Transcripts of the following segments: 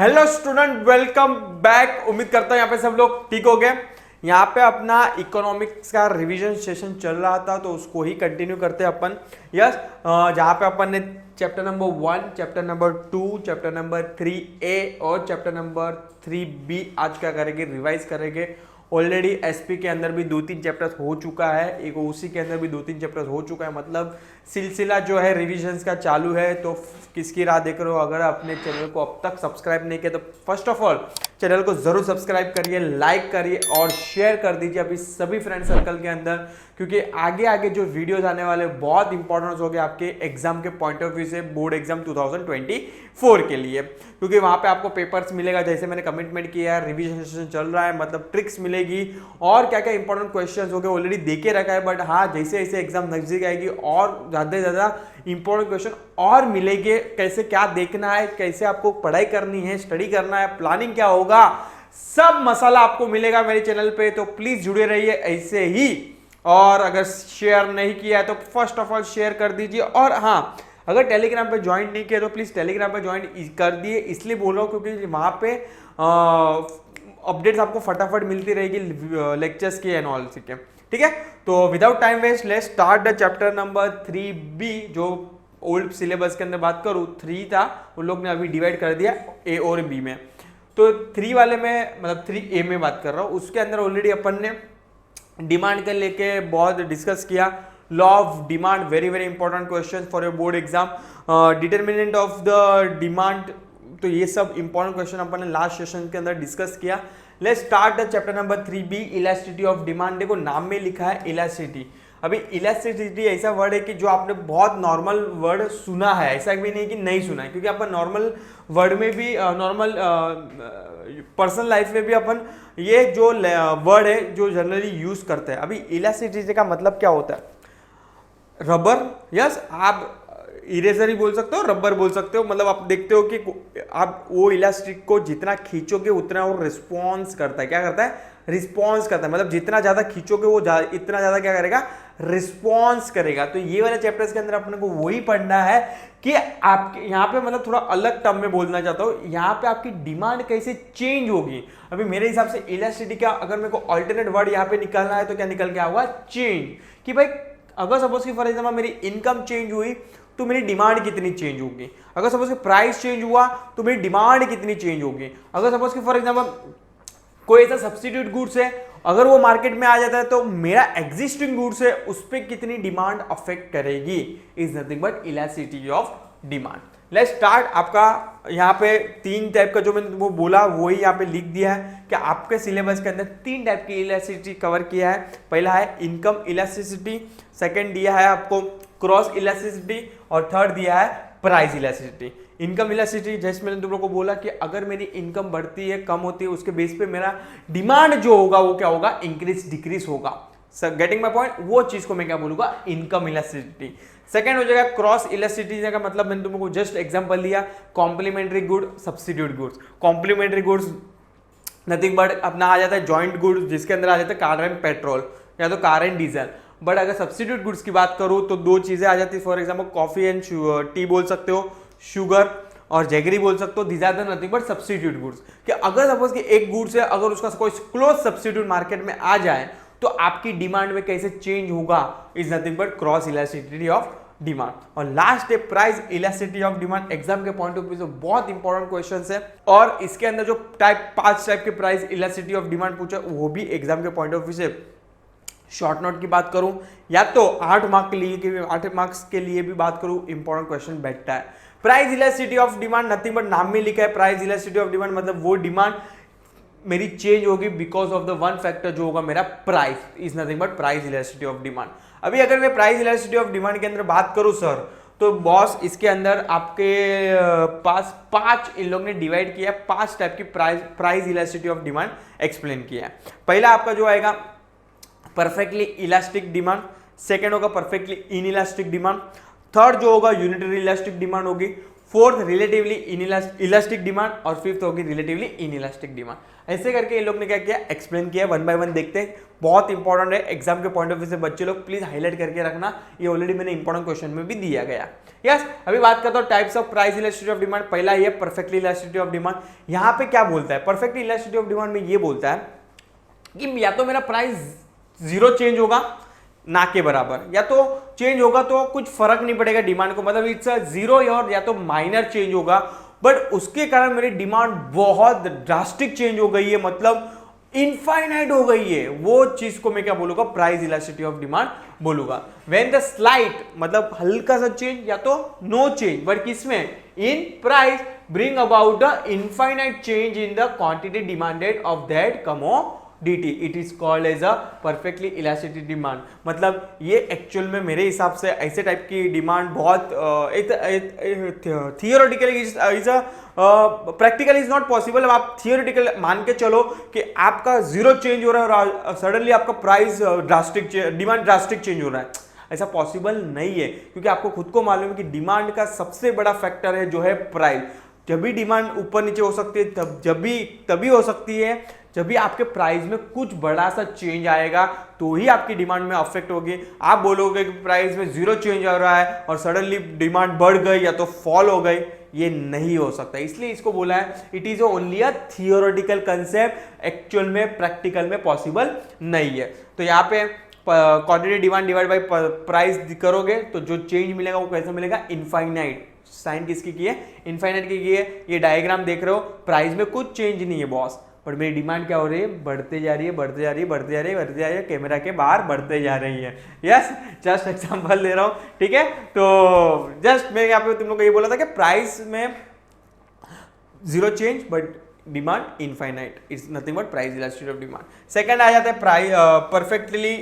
Hello student, welcome back. उम्मीद करता हूँ यहाँ पे सब लोग ठीक हो गए। यहाँ पे अपना इकोनॉमिक्स का रिवीजन सेशन चल रहा था तो उसको ही कंटिन्यू करते हैं अपन। यस, जहाँ पे अपन ने chapter number 1, chapter number 2, chapter number 3A और चैप्टर नंबर 3B आज क्या करेंगे, रिवाइज करेंगे। ऑलरेडी एसपी के अंदर भी 2-3 चैप्टर्स हो चुका है, एक ओसी के अंदर भी 2-3 चैप्टर्स हो चुका है। मतलब सिलसिला जो है रिविजन्स का चालू है। तो किसकी राह देख रहे हो? अगर अपने चैनल को अब तक सब्सक्राइब नहीं किया तो फर्स्ट ऑफ ऑल चैनल को जरूर सब्सक्राइब करिए, लाइक करिए और शेयर कर दीजिए अभी सभी फ्रेंड सर्कल के अंदर, क्योंकि आगे आगे जो वीडियोस आने वाले बहुत इंपॉर्टेंट हो गए आपके एग्जाम के पॉइंट ऑफ व्यू से, बोर्ड एग्जाम 2024 के लिए। क्योंकि वहां पे आपको पेपर्स मिलेगा, जैसे मैंने कमिटमेंट किया है, रिवीजन सेशन चल रहा है, मतलब ट्रिक्स मिलेगी और क्या क्या इंपॉर्टेंट क्वेश्चन हो गए ऑलरेडी देके रखा है। बट हाँ, जैसे जैसे एग्जाम नजदीक आएगी और ज्यादा से ज्यादा इंपॉर्टेंट क्वेश्चन और मिलेंगे। कैसे क्या देखना है, कैसे आपको पढ़ाई करनी है, स्टडी करना है, प्लानिंग क्या होगा, सब मसाला आपको मिलेगा मेरे चैनल पे। तो प्लीज जुड़े रहिए ऐसे ही। और अगर शेयर नहीं किया है तो फर्स्ट ऑफ ऑल शेयर कर दीजिए। और हाँ, अगर टेलीग्राम पे ज्वाइन नहीं किया तो प्लीज टेलीग्राम पे ज्वाइन कर दिए। इसलिए बोल रहा हूँ क्योंकि वहां पे अपडेट्स आपको फटाफट मिलती रहेगी लेक्चर्स की एंड ऑल के। ठीक है, तो without time waste let's start the chapter number 3B। जो ओल्ड सिलेबस के अंदर बात करूँ 3 था, उन लोग ने अभी डिवाइड कर दिया A और B में। तो 3 वाले में मतलब 3A में बात कर रहा हूँ, उसके अंदर ऑलरेडी अपन ने डिमांड के लेके बहुत डिस्कस किया। Law of demand, very very important question for your board exam. Determinant of the demand, तो ये सब इंपॉर्टेंट क्वेश्चन अपन ने लास्ट सेशन के अंदर डिस्कस किया। Let's start the chapter number 3B, elasticity of demand. देखो नाम में लिखा है इलास्टिसिटी। अभी इलास्टिसिटी ऐसा वर्ड है कि जो आपने बहुत नॉर्मल वर्ड सुना है, ऐसा भी नहीं कि नहीं सुना है, क्योंकि अपन नॉर्मल वर्ड में भी नॉर्मल पर्सनल लाइफ में भी अपन ये जो वर्ड है जो जनरली यूज करते हैं। अभी इलास्टिसिटी का मतलब क्या होता है? रबर, यस, आप इरेजर ही बोल सकते हो, रबर बोल सकते हो। मतलब आप देखते हो कि आप वो इलास्टिक को जितना खींचोगे उतना वो रिस्पॉन्स करता है। क्या करता है? रिस्पॉन्स करता है। मतलब जितना ज्यादा खींचोगे वो इतना ज्यादा क्या करेगा? रिस्पॉन्स करेगा। तो ये वाले चैप्टर्स के अंदर अपने को वही पढ़ना है कि आपके यहाँ पे, मतलब थोड़ा अलग टर्म में बोलना चाहता हूँ, यहाँ पे आपकी डिमांड कैसे चेंज होगी। अभी मेरे हिसाब से इलास्टिसिटी का अगर मेरे को ऑल्टरनेट वर्ड यहाँ पे निकालना है तो क्या निकल के आऊगा? चेंज। कि भाई अगर सपोज की फॉर एग्जाम्पल मेरी इनकम चेंज हुई तो मेरी डिमांड कितनी चेंज होगी। अगर सपोज कि प्राइस चेंज हुआ तो मेरी डिमांड कितनी चेंज होगी। अगर सपोज कि फॉर एग्जांपल कोई ऐसा सब्स्टिट्यूट गुड्स है, अगर वो मार्केट में आ जाता है तो मेरा एग्जिस्टिंग गुड्स है उस पर कितनी डिमांड अफेक्ट करेगी। Is nothing but elasticity of demand. Let's start. आपका यहाँ पे 3 टाइप का जो मैंने वो बोला वही यहाँ पे लिख दिया है कि आपके सिलेबस के अंदर 3 टाइप की इलास्टिसिटी कवर किया है। पहला है इनकम इलास्टिसिटी, सेकंड दिया है आपको क्रॉस इलास्टिसिटी और थर्ड दिया है प्राइस इलास्टिसिटी। इनकम इलास्टिसिटी जैसे मैंने तुम लोग को बोला कि अगर मेरी इनकम बढ़ती है कम होती है उसके बेस पे मेरा डिमांड जो होगा वो क्या होगा? इंक्रीज डिक्रीज होगा। Getting my point? वो चीज को मैं क्या बोलूंगा? Income elasticity. सेकंड हो जाएगा क्रॉस इलास्टिसिटी का मतलब मैंने तुमको जस्ट एग्जांपल दिया, complementary good, substitute goods. Complementary goods nothing but अपना आ जाता है जॉइंट गुड्स, जिसके अंदर आ जाता है कार एंड पेट्रोल या तो कार एंड डीजल। बट अगर सब्स्टिट्यूट गुड्स की बात करूं तो 2 चीजें आ जाती है। For example coffee and tea बोल सकते हो, शुगर और जैगरी बोल सकते हो। These are the nothing but substitute goods. कि अगर सपोज कि एक गुड्स है, अगर उसका कोई क्लोज सब्स्टिट्यूट मार्केट में आ जाए तो आपकी डिमांड में कैसे चेंज होगा? Is nothing but cross elasticity of demand. और लास्ट है price elasticity of demand. Exam के पॉइंट ऑफ व्यू से बहुत इंपॉर्टेंट क्वेश्चन है और इसके अंदर जो 5 टाइप के प्राइस इलास्टिसिटी ऑफ डिमांड पूछा वो भी एग्जाम के पॉइंट ऑफ व्यू से शॉर्ट नोट की बात करूं या तो 8 मार्क्स के लिए भी बात करूं, इंपॉर्टेंट क्वेश्चन बैठता है। Price elasticity of demand nothing but नाम में लिखा है प्राइस इलास्टिसिटी ऑफ डिमांड, मतलब वो डिमांड मेरी चेंज होगी because of the one factor जो होगा मेरा price. Is nothing but price elasticity of demand. अभी अगर मैं प्राइस इलास्टिसिटी ऑफ डिमांड के अंदर बात करूं सर, तो बॉस इसके अंदर आपके पास 5 इन लोग ने डिवाइड किया, 5 टाइप की price elasticity of demand explain किया है। पहला आपका जो आएगा परफेक्टली इलास्टिक डिमांड, सेकेंड होगा perfectly inelastic demand, third जो होगा यूनिटरी इलास्टिक डिमांड होगी, फोर्थ रिलेटिवली इलास्टिक डिमांड और फिफ्थ होगी रिलेटिवली इन इलास्टिक डिमांड। ऐसे करके ये लोग ने क्या किया? एक्सप्लेन किया। 1 बाय 1 देखते हैं, बहुत इंपॉर्टेंट है एग्जाम के पॉइंट ऑफ व्यू से। बच्चे लोग प्लीज हाईलाइट करके रखना, ये ऑलरेडी मैंने इंपॉर्टेंट क्वेश्चन में भी दिया गया। यस अभी बात करता हूँ types of price elasticity of demand. पहला ये परफेक्टली इलास्टिसिटी ऑफ डिमांड। यहाँ पे क्या बोलता है परफेक्टली इलास्टिसिटी ऑफ डिमांड में, ये बोलता है कि या तो मेरा प्राइस जीरो चेंज होगा ना के बराबर, या तो चेंज होगा तो कुछ फर्क नहीं पड़ेगा डिमांड को, मतलब इट्स जीरो, और या तो माइनर चेंज होगा, बट उसके कारण मेरी डिमांड बहुत ड्रास्टिक चेंज हो गई है, मतलब इनफाइनाइट हो गई है, वो चीज को मैं क्या बोलूंगा प्राइस इलास्टिसिटी ऑफ डिमांड बोलूंगा। व्हेन द स्लाइट मतलब हल्का सा चेंज या तो नो चेंज, बट किसमें in price bring about the infinite change in the quantity demanded of that commodity, it is called as a perfectly elasticity demand. मतलब ये actual में मेरे हिसाब से ऐसे टाइप की डिमांड बहुत theoretically is a practical is not possible. अब आप थियोरेटिकल मान के चलो कि आपका जीरो चेंज हो रहा है और सडनली आपका price drastic demand drastic change हो रहा है, ऐसा पॉसिबल नहीं है, क्योंकि आपको खुद को मालूम है कि डिमांड का सबसे बड़ा फैक्टर है जो है प्राइस। जब भी डिमांड ऊपर नीचे हो सकती है तभी हो सकती है जब भी आपके प्राइस में कुछ बड़ा सा चेंज आएगा, तो ही आपकी डिमांड में अफेक्ट होगी। आप बोलोगे कि प्राइस में जीरो चेंज हो रहा है और सडनली डिमांड बढ़ गई या तो फॉल हो गई, ये नहीं हो सकता। इसलिए इसको बोला है it is only a theoretical concept, actual में प्रैक्टिकल में पॉसिबल नहीं है। तो यहाँ पे quantity demand divide by price करोगे तो जो चेंज मिलेगा वो कैसे मिलेगा, इनफाइनाइट। साइन किसकी की है, इनफाइनाइट की है। ये डायग्राम देख रहे हो, प्राइस में कुछ चेंज नहीं है बॉस, पर मेरी डिमांड क्या हो रही है, बढ़ते जा रही है, बढ़ते जा रही है, बढ़ते जा रही है, बढ़ते जा रही है, कैमरा के बाहर बढ़ते जा रही है। यस जस्ट एग्जांपल दे रहा हूं, ठीक है। तो जस्ट मैं यहाँ पे तुम लोग को ये बोला था कि प्राइस में zero change but demand infinite, it's nothing but price elasticity of demand. Second आ जाता है price perfectly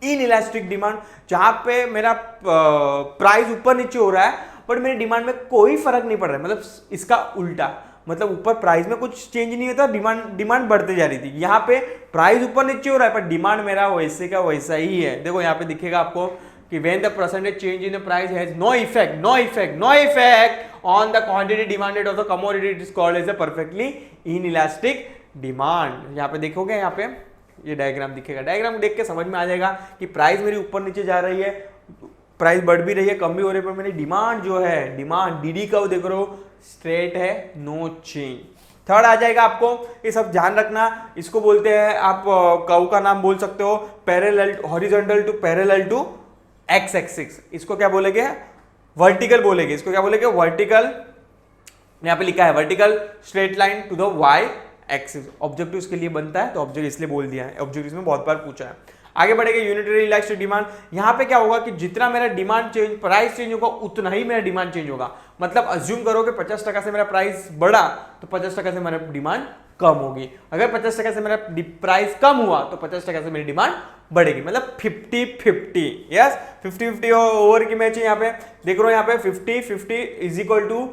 inelastic demand, जहां पे मेरा प्राइस ऊपर नीचे हो रहा है बट मेरी डिमांड में कोई फर्क नहीं पड़ रहा है, मतलब इसका उल्टा, मतलब ऊपर प्राइस में कुछ चेंज नहीं होता, डिमांड बढ़ते जा रही थी। यहाँ पे प्राइस ऊपर नीचे हो रहा है पर डिमांड मेरा वैसे का वैसा ही है। देखो यहाँ पे दिखेगा आपको कि when the percentage change in the price has no effect on the quantity demanded of the commodity, it is called as a perfectly inelastic demand. यहाँ पे देखोगे, यहाँ पे ये डायग्राम दिखेगा, डायग्राम देख के समझ में आ जाएगा कि प्राइस मेरी ऊपर नीचे जा रही है, प्राइस बढ़ भी रही है, कम भी हो रही है, पर मेरी डिमांड जो है, डिमांड डीडी का देख रहे हो स्ट्रेट है, नो चेंज। थर्ड आ जाएगा आपको, ये सब ध्यान रखना, इसको बोलते हैं आप कर्व का नाम बोल सकते हो parallel horizontal to parallel to X axis. इसको क्या बोलेंगे, वर्टिकल बोलेंगे। इसको क्या बोलेंगे, वर्टिकल, यहाँ पे लिखा है vertical straight line to the Y axis. Objective इसके लिए बनता है तो ऑब्जेक्ट इसलिए बोल दिया है, ऑब्जेक्टिव में बहुत बार पूछा है। आगे बढ़ेगा यूनिटरी इलास्टिक डिमांड। यहां पे क्या होगा कि जितना मेरा डिमांड चेंज, प्राइस चेंज होगा उतना ही मेरा डिमांड चेंज होगा। मतलब अज्यूम करो कि 50% से मेरा प्राइस बढ़ा तो 50% से मेरा डिमांड कम होगी। अगर 50% से मेरा प्राइस कम हुआ तो 50% से मेरी डिमांड बढ़ेगी, मतलब 50-50। यस 50-50 ओवर की मैच है। यहाँ पे देख रहे हो, यहाँ पे 50-50 is equal to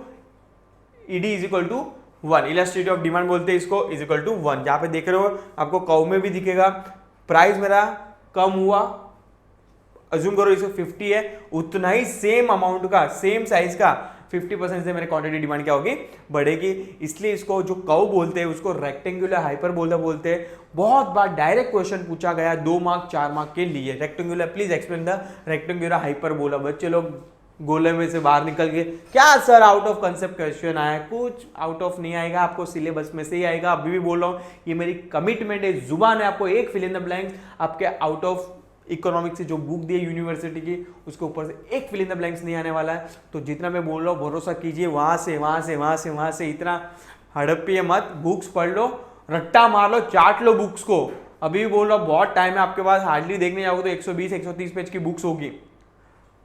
ED is equal to 1, elasticity of demand बोलते हैं इसको, इज इक्वल टू 1। जहां पे देख रहे हो आपको कर्व में भी दिखेगा, प्राइस मेरा कम हुआ, अज्यूम करो इसको 50 है, उतना ही सेम अमाउंट का, सेम साइज का 50% से मेरे क्वांटिटी डिमांड क्या होगी, बढ़ेगी। इसलिए इसको जो कर्व बोलते हैं उसको रेक्टेंगुलर हाइपरबोला बोलते हैं। बहुत बार डायरेक्ट क्वेश्चन पूछा गया 2 मार्क 4 मार्क के लिए, rectangular, please explain the rectangular hyperbola. बच्चे लोग गोले में से बाहर निकल के क्या sir out of concept question आया, कुछ आउट ऑफ नहीं आएगा, आपको सिलेबस में से ही आएगा। अभी भी बोल रहा हूँ, ये मेरी कमिटमेंट है, जुबान है, आपको एक फिल इन द ब्लैंक्स आपके आउट ऑफ इकोनॉमिक्स से जो बुक दी है यूनिवर्सिटी की, उसके ऊपर से एक फिल इन द ब्लैंक्स नहीं आने वाला है। तो जितना मैं बोल रहा हूँ भरोसा कीजिए, वहां से इतना हड़पिए मत, बुक्स पढ़ लो, रट्टा मार लो, चाट लो बुक्स को। अभी भी बोल रहा हूँ बहुत टाइम है आपके पास, हार्डली देखने जाओगे तो 120-130 पेज की बुक्स होगी,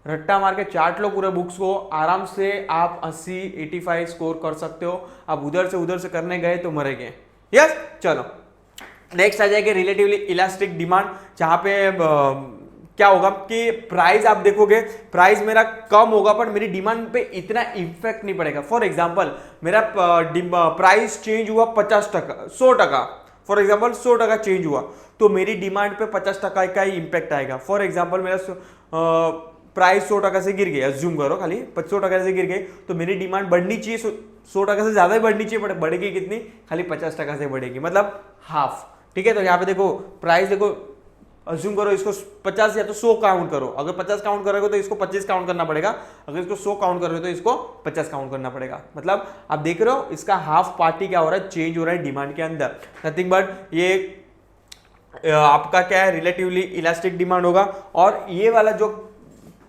रट्टा मार के चाट लो पूरे बुक्स को, आराम से आप 80-85 स्कोर कर सकते हो। आप उधर से करने गए तो मरेंगे। यस चलो नेक्स्ट आ जाएगा रिलेटिवली इलास्टिक डिमांड, जहां पे क्या होगा कि प्राइस आप देखोगे, प्राइस मेरा कम होगा पर मेरी डिमांड पे इतना इफेक्ट नहीं पड़ेगा। फॉर एग्जांपल मेरा प्राइस चेंज हुआ 50%, 100%, फॉर एग्जांपल 100% चेंज हुआ तो मेरी डिमांड पे 50% का ही इंपैक्ट आएगा। फॉर एग्जांपल मेरा प्राइस 100% से गिर गई, अज्यूम करो खाली 100% से गिर गई, तो मेरी डिमांड बढ़नी चाहिए 100% से ज्यादा ही बढ़नी चाहिए, बढ़ेगी कितनी, खाली 50% से बढ़ेगी, मतलब हाफ। ठीक है, तो यहाँ पे देखो प्राइस देखो अज्यूम करो इसको 50 या तो 100 काउंट करो, अगर 50 काउंट करोगे तो इसको 25 काउंट करना पड़ेगा, अगर इसको 100 काउंट करोगे तो इसको 50 काउंट करना पड़ेगा। मतलब आप देख रहे हो इसका हाफ पार्टी क्या हो रहा है, चेंज हो रहा है डिमांड के अंदर। नथिंग बट ये आपका क्या है, रिलेटिवली इलास्टिक डिमांड होगा। और ये वाला जो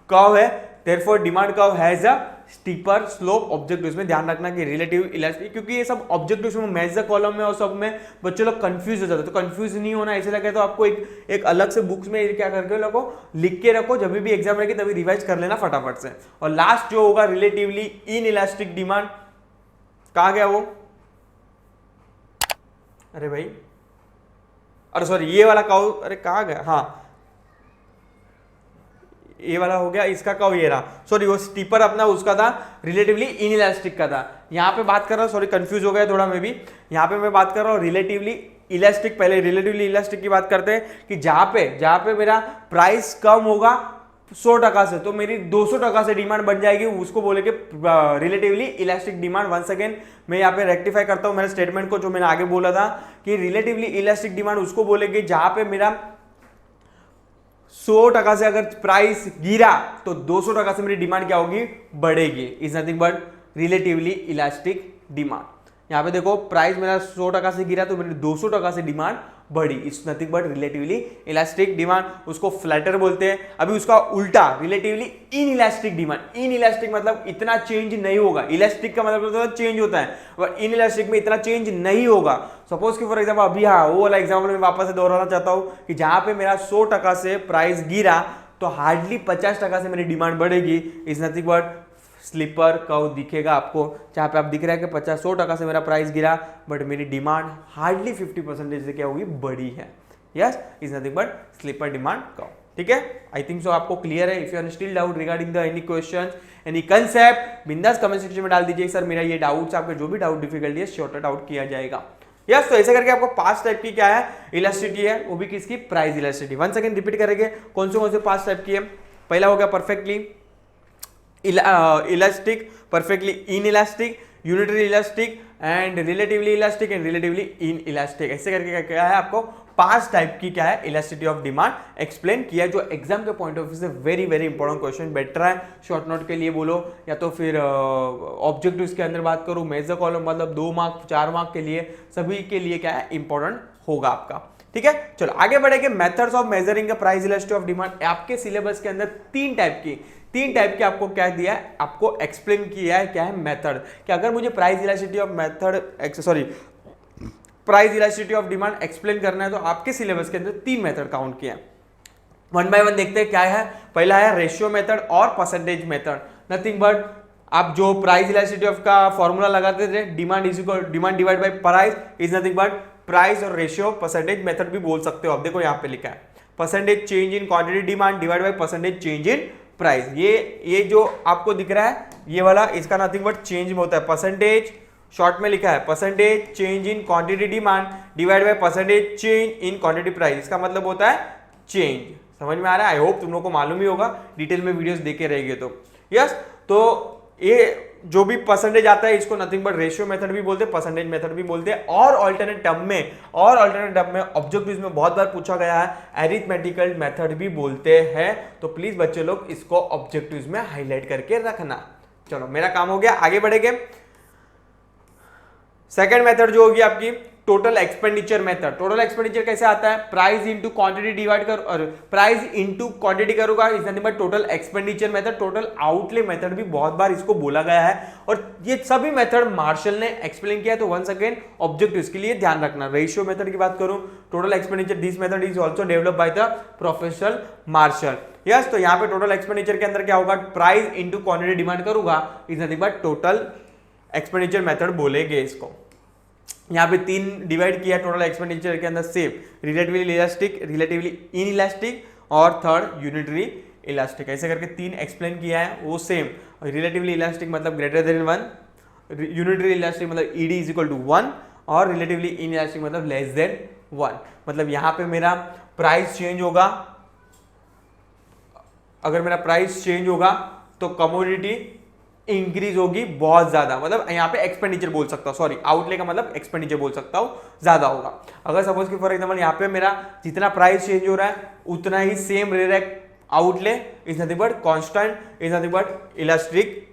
कर्व है, therefore demand curve has a steeper slope objectives में। ध्यान रखना कि रिलेटिव इलास्टिक, क्योंकि ये सब ऑब्जेक्टिव्स में मेजर कॉलम में और सब में बच्चे लोग कंफ्यूज हो जाते हैं। तो कंफ्यूज नहीं होना ऐसे लगे तो आपको एक अलग से बुक्स में क्या करके रखो, लिख के रखो, जब भी एग्जाम रहेगी तभी रिवाइज कर लेना फटाफट से। और लास्ट जो होगा रिलेटिवली इन इलास्टिक डिमांड, कहा गया वो, अरे भाई, अरे सॉरी ये वाला कहो, अरे कहा गया, हाँ ये वाला हो गया, इसका कव ये रहा, सॉरी वो स्टीपर अपना उसका था, रिलेटिवली इनइलास्टिक का था। यहाँ पे बात कर रहा हूँ, सॉरी कंफ्यूज हो गया थोड़ा मैं भी, यहाँ पे मैं बात कर रहा हूँ रिलेटिवली इलास्टिक। पहले रिलेटिवली इलास्टिक की बात करते हैं कि जहां पे मेरा प्राइस कम होगा 100% से, तो मेरी 200% से डिमांड बन जाएगी, उसको बोलेंगे relatively elastic demand. Once again मैं यहाँ पे रेक्टिफाई करता हूँ मेरे स्टेटमेंट को, जो मैंने आगे बोला था कि रिलेटिवली इलास्टिक डिमांड उसको बोलेंगे जहां पे मेरा 100% से अगर प्राइस गिरा तो 200% से मेरी डिमांड क्या होगी, बढ़ेगी। Is nothing but relatively elastic demand. यहां पे देखो प्राइस मेरा 100% से गिरा तो मेरी 200% से डिमांड बढ़ी। It's nothing but relatively elastic demand, उसको फ्लैटर बोलते हैं। अभी उसका उल्टा relatively in elastic demand. In elastic मतलब इतना चेंज नहीं होगा, इलास्टिक का मतलब चेंज होता है, और इन इलास्टिक में इतना चेंज नहीं होगा। सपोज कि फॉर एग्जाम्पल अभी, हाँ वो वाला एग्जाम्पल मैं वापस से दोहराना चाहता हूं कि जहां पे मेरा 100% से प्राइस गिरा तो हार्डली 50% से मेरी डिमांड बढ़ेगी। Is nothing but sleeper curve दिखेगा आपको, जहां पे आप दिख रहा है कि 100% से मेरा प्राइस गिरा बट मेरी डिमांड हार्डली 50% से क्या हुई, बढ़ी है। Yes, is nothing but sleeper demand curve. ठीक है, आई थिंक सो आपको क्लियर है। If you are still doubt regarding the any questions, any concept, बिंदास कमेंट सेक्शन में डाल दीजिए सर मेरा ये डाउट्स, आपके जो भी डाउट डिफिकल्टी है शॉर्ट आउट किया जाएगा। यस, तो ऐसे करके आपको 5 टाइप की क्या है, इलास्टिसिटी है, वो भी किसकी, price elasticity. One second repeat करेंगे कौन से 5 टाइप की है। पहला हो गया perfectly elastic, perfectly in elastic, unitary elastic and relatively elastic and relatively in elastic. ऐसे करके क्या है, आपको 5 टाइप की क्या है, इलास्टिसिटी ऑफ डिमांड एक्सप्लेन किया, जो एग्जाम के पॉइंट ऑफ व्यू से वेरी वेरी इंपॉर्टेंट क्वेश्चन बैठ रहा है। शॉर्ट नोट के लिए बोलो या तो फिर ऑब्जेक्टिव्स के अंदर बात करूं, मेजर कॉलम मतलब 2 मार्क 4 मार्क के लिए, सभी के लिए क्या है इंपॉर्टेंट होगा आपका। ठीक है, चलो आगे बढ़ेंगे। Methods of measuring the price elasticity of demand. आपके सिलेबस के अंदर 3 टाइप की आपको क्या दिया है, आपको एक्सप्लेन किया है क्या है मेथड, कि अगर मुझे price elasticity of price elasticity of demand explain करना है तो आपके सिलेबस के अंदर 3 मेथड काउंट किया है। वन बाय वन देखते हैं क्या है। पहला है रेशियो मेथड और परसेंटेज मेथड। नथिंग बट आप जो प्राइस इलास्टिसिटी ऑफ का फॉर्मूला लगाते थे, demand divide by price, is nothing but price और रेशियो परसेंटेज मेथड भी बोल सकते हो आप। देखो यहाँ पे लिखा है percentage change in quantity demand divide by percentage change in price. ये जो आपको दिख रहा है ये वाला, इसका नथिंग बट चेंज में होता है परसेंटेज, शॉर्ट में लिखा है percentage change in quantity demand divide by percentage change in quantity price. इसका मतलब होता है चेंज। समझ में आ रहा है? आई होप तुम लोग को मालूम ही होगा, डिटेल में वीडियोस देखे रहेंगे तो। यस, तो ये जो भी परसेंटेज आता है इसको नथिंग बट रेशियो मेथड भी बोलते हैं, परसेंटेज मेथड भी बोलते हैं। और ऑल्टरनेट टर्म में ऑब्जेक्टिव्स में बहुत बार पूछा गया है, अरिथमेटिकल मेथड भी बोलते हैं। तो प्लीज बच्चे लोग इसको ऑब्जेक्टिव्स में हाईलाइट करके रखना। चलो मेरा काम हो गया, आगे बढ़ेंगे। सेकेंड मेथड जो होगी आपकी total expenditure method. Total expenditure कैसे आता है, प्राइस इंटू क्वांटिटी डिवाइड कर, और प्राइस इंटू क्वांटिटी करूंगा, इस nothing but total expenditure method. Total outlay method भी बहुत बार इसको बोला गया है, और ये सभी मेथड मार्शल ने एक्सप्लेन किया। तो वंस अगेन ऑब्जेक्टिव्स के लिए ध्यान रखना। रेशियो मेथड की बात करूं, total expenditure, this method is also developed by the professor Marshall. Yes, तो यहाँ पे टोटल एक्सपेंडिचर के अंदर क्या होगा, प्राइस इंटू क्वांटिटी डिमांड करूंगा, is nothing but total expenditure method बोलेंगे इसको। यहाँ पे 3 डिवाइड किया टोटल एक्सपेंडिचर के अंदर, same relatively elastic, relatively in elastic और थर्ड यूनिटरी इलास्टिक। ऐसे करके 3 एक्सप्लेन किया है। वो सेम रिलेटिवली इलास्टिक मतलब ग्रेटर देन 1, यूनिटरी इलास्टिक मतलब ईडी इज इक्वल टू 1 और रिलेटिवली इन इलास्टिक मतलब लेस देन 1। मतलब यहाँ पे मेरा प्राइस चेंज होगा, अगर मेरा प्राइस चेंज होगा तो कमोडिटी इंक्रीज होगी बहुत ज्यादा, मतलब यहाँ पे एक्सपेंडिचर बोल सकता हूँ, सॉरी आउटले का मतलब एक्सपेंडिचर बोल सकता हूँ, ज्यादा होगा। अगर सपोज कि फॉर एग्जांपल यहाँ पे मेरा जितना प्राइस चेंज हो रहा है उतना ही same outlay is nothing but constant, is nothing but elastic,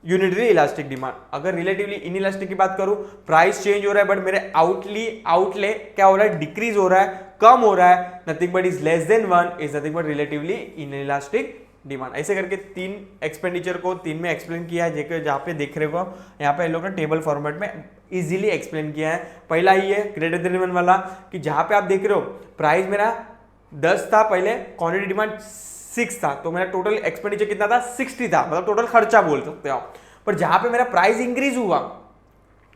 unitary elastic demand. अगर रिलेटिवली इनइलास्टिक की बात करूं, प्राइस चेंज हो रहा है बट मेरे आउटले क्या हो रहा है, डिक्रीज हो रहा है, कम हो रहा है, nothing but is less than 1 is nothing but relatively inelastic demand. ऐसे करके तीन एक्सपेंडिचर को तीन में एक्सप्लेन किया है, जहां पे देख रहे हो यहाँ पे इन लोगों ने टेबल फॉर्मेट में इजीली एक्सप्लेन किया है। पहला ही है ग्रेटर देन 1 वाला, कि जहां पे आप देख रहे हो प्राइस मेरा 10 था पहले, क्वांटिटी डिमांड 6 था, तो मेरा टोटल एक्सपेंडिचर कितना था, 60 था, मतलब टोटल खर्चा बोल सकते हो आप। पर जहां पे मेरा प्राइस इंक्रीज हुआ,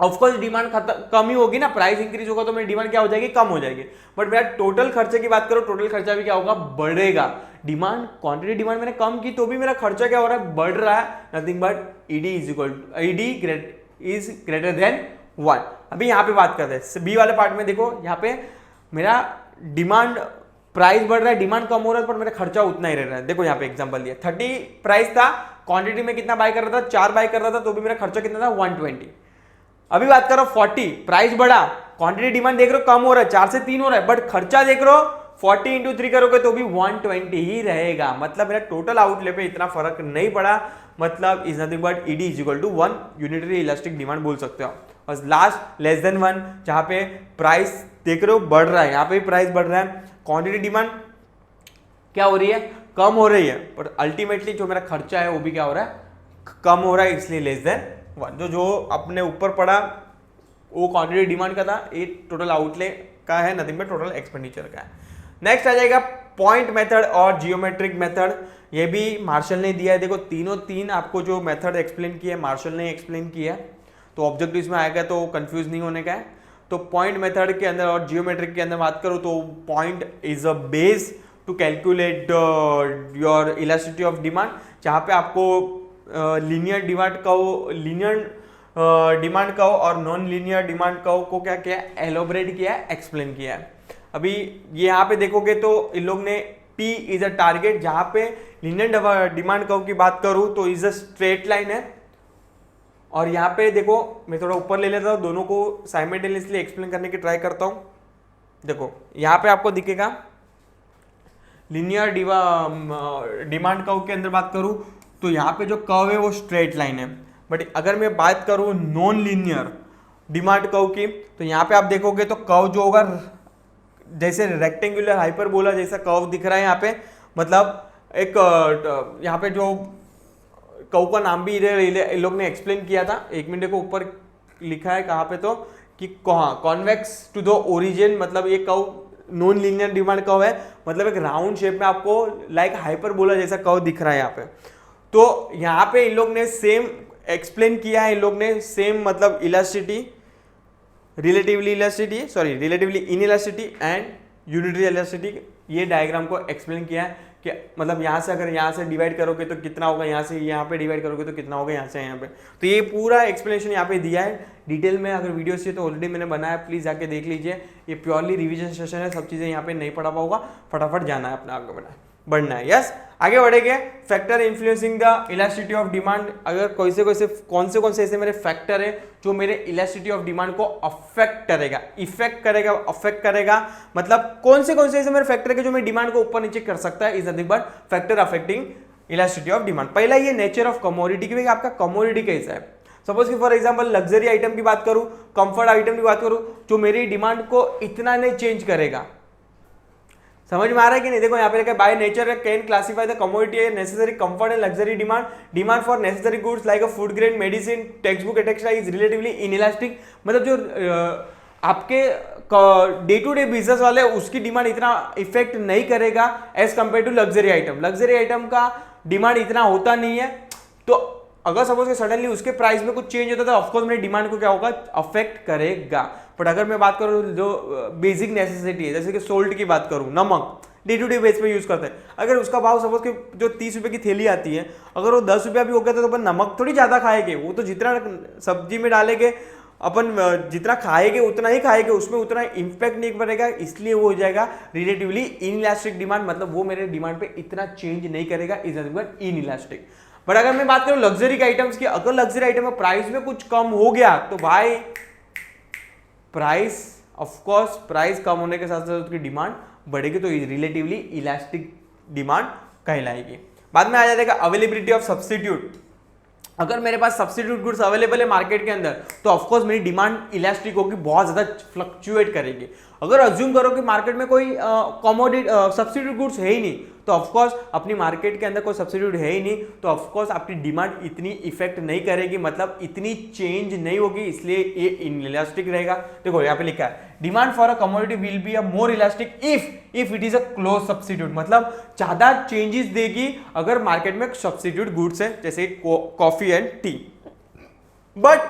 ऑफकोर्स डिमांड कम ही होगी ना, प्राइस इंक्रीज होगा तो मेरी डिमांड क्या हो जाएगी, कम हो जाएगी। बट मेरा टोटल खर्चे की बात करो, टोटल खर्चा भी क्या होगा, बढ़ेगा। डिमांड क्वांटिटी डिमांड मैंने कम की तो भी मेरा खर्चा क्या हो रहा है, बढ़ रहा है, nothing but ED is greater than 1। अभी यहाँ पे बात करते हैं बी वाले पार्ट में, देखो यहाँ पे मेरा डिमांड प्राइस बढ़ रहा है, डिमांड कम हो रहा है, पर मेरा खर्चा उतना ही रह रहा है। देखो यहाँ पे एग्जांपल दिया, 30 प्राइस था, क्वांटिटी में कितना बाय कर रहा था, 4 बाय कर रहा था, तो भी मेरा खर्चा कितना था, 120। अभी बात करो 40, प्राइस बढ़ा, क्वांटिटी डिमांड देख रहे हो कम हो रहा है, 4 से 3 हो रहा है, बट खर्चा देख रहे हो 40 इंटू 3 करोगे तो भी 120 ही रहेगा। मतलब मेरा टोटल आउटले पे इतना फर्क नहीं पड़ा, मतलब is nothing but ED is equal to 1 unitary elastic demand बोल सकते हो। और लास्ट लेस देन 1, जहां पे प्राइस देख रहे हो बढ़ रहा है, यहाँ पे भी प्राइस बढ़ रहा है, क्वांटिटी डिमांड क्या हो रही है, कम हो रही है, पर अल्टीमेटली जो मेरा खर्चा है वो भी क्या हो रहा है, कम हो रहा है, इसलिए लेस देन 1। जो अपने ऊपर पड़ा वो क्वांटिटी डिमांड का था, ये टोटल आउटले का है, नथिंग बट टोटल एक्सपेंडिचर का है। नेक्स्ट आ जाएगा पॉइंट मेथड और जियोमेट्रिक मेथड। ये भी मार्शल ने दिया है, देखो तीन आपको जो मेथड एक्सप्लेन किया है मार्शल ने एक्सप्लेन किया है, तो ऑब्जेक्टिव्स में आएगा तो कंफ्यूज नहीं होने का है। तो पॉइंट मेथड के अंदर और जियोमेट्रिक के अंदर बात करूं तो point is a base to calculate your elasticity of demand, जहां पे आपको लीनियर डिमांड कर्व और नॉन लीनियर डिमांड कर्व को क्या किया है, एलोबरेट किया है, एक्सप्लेन किया है। अभी ये यहाँ पे देखोगे तो इन लोग ने P इज अ टारगेट, जहां पे लीनियर डिमांड कर्व की बात करूं तो इज अ स्ट्रेट लाइन है, और यहाँ पे देखो मैं थोड़ा ऊपर ले लेता हूँ, दोनों को साइमल्टेनियसली एक्सप्लेन करने की ट्राई करता हूँ। देखो यहाँ पे आपको दिखेगा लीनियर डिमांड कर्व के अंदर बात करूँ तो यहाँ पे जो कर्व है वो स्ट्रेट लाइन है, बट अगर मैं बात करूँ नॉन लीनियर डिमांड कर्व की तो यहाँ पे आप देखोगे तो कर्व जो होगा जैसे रेक्टेंगुलर हाइपरबोला जैसा कर्व दिख रहा है यहाँ पे, मतलब एक यहाँ पे जो कर्व का नाम भी इन लोग ने एक्सप्लेन किया था, 1 मिनट को ऊपर लिखा है कहाँ पे तो कि कॉन्वेक्स टू द ओरिजिन, मतलब ये curve non linear demand curve है, मतलब एक राउंड शेप में आपको लाइक हाइपरबोला जैसा कर्व दिख रहा है यहाँ पे। तो यहाँ पे इन लोग ने सेम एक्सप्लेन किया है, इन लोग ने सेम मतलब elasticity, relatively inelasticity and unitary elasticity, ये डायग्राम को एक्सप्लेन किया है कि मतलब यहाँ से अगर यहाँ से डिवाइड करोगे तो कितना होगा, यहाँ से यहाँ पे डिवाइड करोगे तो कितना होगा, यहाँ से यहाँ पे। तो ये पूरा एक्सप्लेनेशन यहाँ पे दिया है डिटेल में। अगर वीडियो चाहिए तो ऑलरेडी मैंने बनाया, प्लीज जाके देख लीजिए। ये प्योरली रिवीजन सेशन है, सब चीजें यहाँ पे नहीं पढ़ा पाऊंगा, फटाफट जाना है अपना आगे बढ़ना है। यस, आगे बढ़ेंगे। Factor influencing the elasticity of demand. अगर कौन से ऐसे मेरे फैक्टर है जो मेरे इलास्टिसिटी ऑफ डिमांड को अफेक्ट करेगा, मतलब कौन से ऐसे मेरे फैक्टर है जो मेरी डिमांड को ऊपर नीचे कर सकता है, is nothing but factor affecting elasticity of demand. पहला ये नेचर ऑफ कमोडिटी की, आपका कमोडिटी कैसा है। सपोज कि फॉर एग्जांपल लग्जरी आइटम की बात करूं, कंफर्ट आइटम की बात करूं, जो मेरी डिमांड को इतना नहीं चेंज करेगा। समझ में आ रहा है कि नहीं? देखो यहाँ पे लिखा है by nature can classify the commodity है necessary comfort and luxury demand for necessary goods like a food grade, medicine, text book etcetera is relatively inelastic. मतलब जो आपके डे टू डे बिजनेस वाले उसकी डिमांड इतना इफेक्ट नहीं करेगा as compare to luxury item. Luxury item का demand इतना होता नहीं है, तो अगर सपोज कि सडनली उसके प्राइस में कुछ चेंज होता है तो ऑफकोर्स मेरी डिमांड को क्या होगा, अफेक्ट करेगा। बट अगर मैं बात करूं जो बेसिक नेसेसिटी है, जैसे कि सोल्ट की बात करूं, नमक डे टू डे बेस पे यूज करते हैं, अगर उसका भाव सपोज कि जो 30 रुपए की थैली आती है, अगर वो 10 रुपया भी हो गया तो अपन नमक थोड़ी ज्यादा खाएंगे, वो तो जितना सब्जी में डालेंगे अपन जितना खाएंगे उतना ही खाएंगे, उसमें उतना इम्पैक्ट नहीं पड़ेगा, इसलिए वो हो जाएगा रिलेटिवली इनइलास्टिक डिमांड। मतलब वो मेरे डिमांड पे इतना चेंज नहीं करेगा, is nothing but inelastic. But अगर मैं बात करूं लग्जरी के आइटम्स की, अगर लग्जरी आइटम में प्राइस में कुछ कम हो गया तो भाई प्राइस, ऑफ कोर्स प्राइस कम होने के साथ साथ उसकी डिमांड बढ़ेगी, तो रिलेटिवली इलास्टिक डिमांड कहलाएगी। बाद में आ जाएगा अवेलेबिलिटी ऑफ सब्स्टिट्यूट। अगर मेरे पास सब्स्टिट्यूट गुड्स अवेलेबल है मार्केट के अंदर तो ऑफकोर्स मेरी डिमांड इलास्टिक होगी, बहुत ज्यादा फ्लक्चुएट करेगी। अगर अज्यूम करो कि मार्केट में कोई कमोडिटी सब्स्टिट्यूट गुड्स है ही नहीं, तो ऑफकोर्स अपनी मार्केट के अंदर कोई सब्स्टिट्यूट है ही नहीं, तो ऑफकोर्स आपकी डिमांड इतनी इफेक्ट नहीं करेगी, मतलब इतनी चेंज नहीं होगी, इसलिए ये इनइलास्टिक रहेगा। देखो यहाँ पे लिखा है demand for a commodity will be a more elastic if it is a close substitute, मतलब ज्यादा चेंजेस देगी अगर मार्केट में सब्स्टिट्यूट गुड्स है जैसे कॉफी एंड टी। बट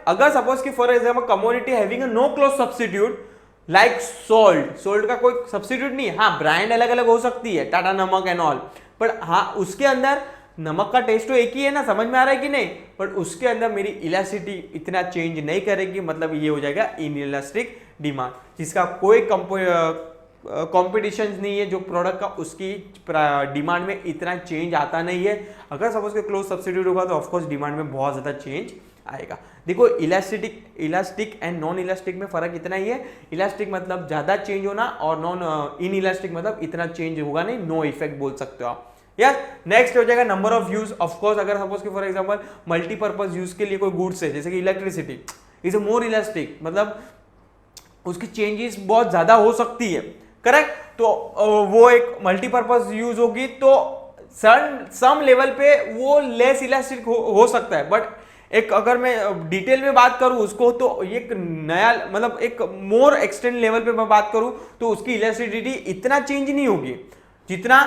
अगर सपोज कि for example commodity having a no close substitute like salt का कोई सब्स्टिट्यूट नहीं है, हाँ ब्रांड अलग अलग हो सकती है, टाटा नमक एंड ऑल, पर हाँ उसके अंदर नमक का टेस्ट तो एक ही है ना, समझ में आ रहा है कि नहीं, पर उसके अंदर मेरी इलास्टिसिटी इतना चेंज नहीं करेगी, मतलब ये हो जाएगा इनइलास्टिक डिमांड, जिसका कोई कॉम्पिटिशन नहीं है जो प्रोडक्ट का, उसकी डिमांड में इतना चेंज आता नहीं है। अगर सपोज के क्लोज सब्स्टिट्यूट होगा तो ऑफकोर्स डिमांड में बहुत ज्यादा चेंज आएगा। देखो इलास्टिक एंड नॉन इलास्टिक में फर्क इतना ही है, इलास्टिक मतलब ज्यादा चेंज होना और नॉन इन इलास्टिक मतलब इतना चेंज होगा नहीं, नो इफेक्ट बोल सकते हो आप। यस, नेक्स्ट हो जाएगा number of use. Of course अगर सपोज कि फॉर एग्जांपल मल्टीपर्पज यूज के लिए कोई गुड्स है जैसे कि electricity is a more elastic, मतलब उसकी चेंजेस बहुत ज्यादा हो सकती है, करेक्ट, तो वो एक मल्टीपर्पज यूज होगी तो सम लेवल पे वो लेस इलास्टिक हो सकता है। बट एक अगर मैं डिटेल में बात करूं उसको तो एक नया मतलब एक मोर एक्सटेंड लेवल पे मैं बात करूं तो उसकी इलास्टिसिटी इतना चेंज नहीं होगी जितना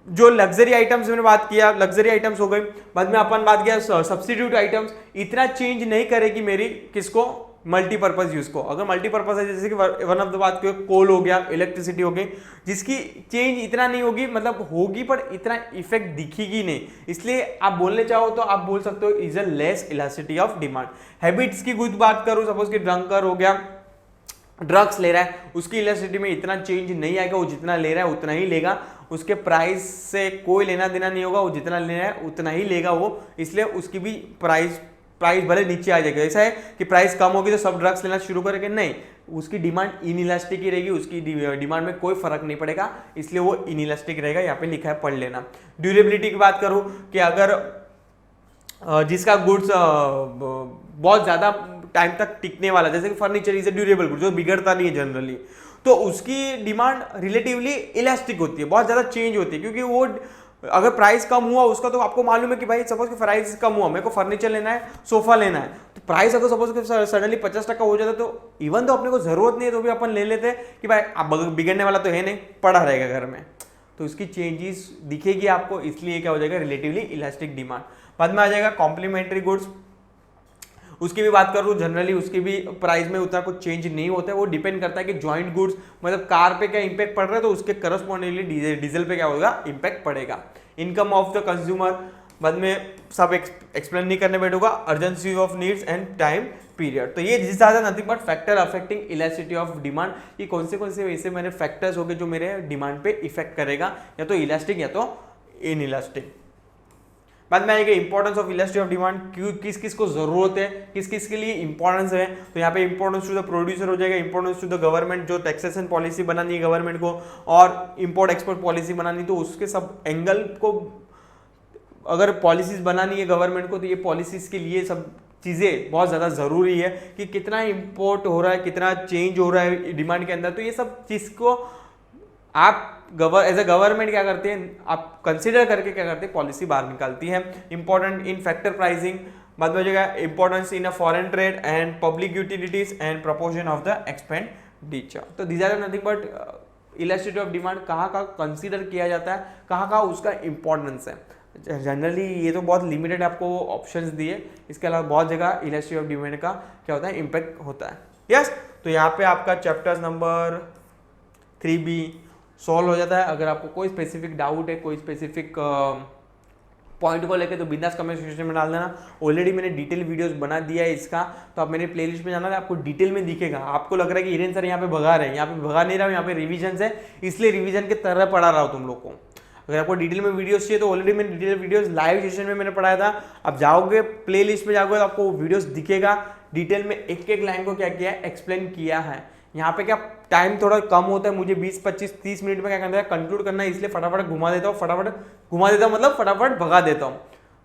जो लग्जरी आइटम्स मैंने बात किया, लग्जरी आइटम्स हो गई। बाद में अपन बात किया सब्स्टिट्यूट आइटम्स, इतना चेंज नहीं करेगी मेरी किसको, मल्टीपर्पज यूज को। अगर मल्टीपर्पज है जैसे कि वन ऑफ द बात की कोल हो गया, इलेक्ट्रिसिटी हो गई, जिसकी चेंज इतना नहीं होगी, मतलब होगी पर इतना इफेक्ट दिखेगी नहीं, इसलिए आप बोलने चाहो तो आप बोल सकते हो is a less elasticity of demand. Habits की कुछ बात करूं, सपोज कि ड्रंकर हो गया, ड्रग्स ले रहा है, उसकी इलास्टिसिटी में इतना चेंज नहीं आएगा, वो जितना ले रहा है उतना ही लेगा, उसके प्राइस से कोई लेना देना नहीं होगा, वो जितना ले रहा है उतना ही लेगा वो, इसलिए उसकी भी प्राइस भले नीचे आ जाएगा। ऐसा है कि प्राइस कम होगी तो सब ड्रग्स लेना शुरू करेंगे, नहीं, उसकी डिमांड इनइलास्टिक ही रहेगी, उसकी डिमांड में कोई फर्क नहीं पड़ेगा, इसलिए वो इनइलास्टिक रहेगा। यहाँ पे लिखा है, पढ़ लेना। ड्यूरेबिलिटी की बात करूं कि अगर जिसका गुड्स बहुत ज्यादा टाइम तक टिकने वाला, जैसे कि furniture is a durable good जो बिगड़ता नहीं है जनरली, तो उसकी डिमांड रिलेटिवली इलास्टिक होती है, बहुत ज्यादा चेंज होती है, क्योंकि वो अगर प्राइस कम हुआ उसका तो आपको मालूम है कि भाई सपोज कि प्राइस कम हुआ, मेरे को फर्नीचर लेना है, सोफा लेना है, तो प्राइस अगर सपोज कि सडनली 50% हो जाता तो इवन तो अपने को जरूरत नहीं है तो भी अपन ले लेते कि भाई अब बिगड़ने वाला तो है नहीं, पड़ा रहेगा घर में, तो उसकी चेंजेस दिखेगी आपको, इसलिए क्या हो जाएगा रिलेटिवली इलास्टिक डिमांड। बाद में आ जाएगा कॉम्प्लीमेंट्री गुड्स, उसकी भी बात करूँ जनरली उसकी भी प्राइस में उतना कुछ चेंज नहीं होता है, वो डिपेंड करता है कि जॉइंट गुड्स मतलब कार पे क्या इंपैक्ट पड़ रहा है तो उसके करस्पॉन्डिंगली डीजल पे क्या होगा इंपैक्ट पड़ेगा। इनकम ऑफ द कंज्यूमर, बाद में सब एक्सप्लेन नहीं करने बैठूंगा। Urgency of needs and time period, तो ये ज्यादा nothing but factor affecting elasticity of demand, ये कौन से ऐसे मेरे फैक्टर्स हो गए जो मेरे डिमांड पे इफेक्ट करेगा, या तो इलास्टिक या तो इन इलास्टिक। बाद में आएगा importance of elasticity of demand, क्यों किस किस को जरूरत है, किस किस के लिए इंपॉर्टेंस है, तो यहाँ पे इंपॉर्टेंस टू द प्रोड्यूसर हो जाएगा, इंपॉर्टेंस टू द गवर्नमेंट जो टैक्सेशन पॉलिसी बनानी है गवर्नमेंट को, और इंपोर्ट एक्सपोर्ट पॉलिसी बनानी, तो उसके सब एंगल को अगर पॉलिसीज बनानी है गवर्नमेंट को तो ये पॉलिसीज के लिए सब चीज़ें बहुत ज़्यादा ज़रूरी है कि कितना इंपोर्ट हो रहा है, कितना चेंज हो रहा है डिमांड के अंदर, तो ये सब चीज़ को आप एज ए गवर्नमेंट क्या करते हैं, आप कंसिडर करके क्या करते हैं पॉलिसी बाहर निकालती है। इंपॉर्टेंट इन फैक्टर प्राइसिंग, बाद में हो जाएगा importance in a foreign trade and public utilities and proportion of the expenditure, तो these are nothing but elasticity of demand कहाँ का कंसिडर किया जाता है, कहाँ का उसका इंपॉर्टेंस है। जनरली ये तो बहुत लिमिटेड आपको ऑप्शंस दिए, इसके अलावा बहुत जगह इलास्टिसिटी ऑफ डिमांड का क्या होता है इम्पैक्ट होता है। यस, तो यहाँ पे आपका चैप्टर्स नंबर 3B सॉल्व हो जाता है। अगर आपको कोई स्पेसिफिक डाउट है, कोई स्पेसिफिक पॉइंट को लेके, तो बिंदास कमेंट सेक्शन में डाल देना। ऑलरेडी मैंने डिटेल वीडियोस बना दिया है इसका, तो आप मेरे प्लेलिस्ट में जाना है, आपको डिटेल में दिखेगा। आपको लग रहा है कि हिरेन सर यहाँ पे भगा रहे हैं, यहाँ पे भगा नहीं रहा हूँ, यहाँ पे रिविजन है, इसलिए रिविजन के तरह पढ़ा रहा हूँ तुम लोग को। अगर आपको डिटेल में वीडियोस चाहिए तो ऑलरेडी मैंने डिटेल वीडियोस लाइव सेशन में मैंने पढ़ाया था। आप जाओगे प्ले लिस्ट में जाओगे तो आपको वीडियोस दिखेगा, डिटेल में एक एक लाइन को क्या किया है एक्सप्लेन किया है। यहाँ पे क्या टाइम थोड़ा कम होता है, मुझे 20 25 30 मिनट में क्या करना है कंक्लूड करना है, इसलिए फटाफट घुमा देता हूँ, मतलब फटाफट भगा देता हूँ।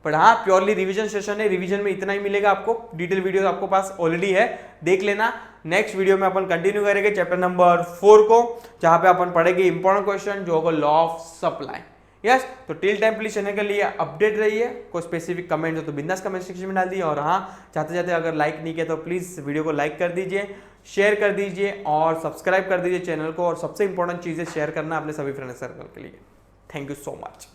पर हाँ प्योरली रिवीजन सेशन है, रिवीजन में इतना ही मिलेगा आपको, डिटेल वीडियो आपको पास ऑलरेडी है, देख लेना। नेक्स्ट वीडियो में अपन कंटिन्यू करेंगे चैप्टर नंबर 4 को, जहां पे अपन पढ़ेंगे इंपॉर्टेंट क्वेश्चन जो होगा लॉ ऑफ सप्लाई। यस, तो टिल टाइम प्लीज चैनल के लिए अपडेट रहिए। कोई स्पेसिफिक कमेंट हो तो बिंदास कमेंट सेक्शन में डाल दिए, और हाँ चाहते जाते अगर लाइक नहीं किया तो प्लीज वीडियो को लाइक कर दीजिए, शेयर कर दीजिए और सब्सक्राइब कर दीजिए चैनल को, और सबसे इंपॉर्टेंट चीज़ है शेयर करना अपने सभी फ्रेंड सर्कल के लिए। Thank you so much.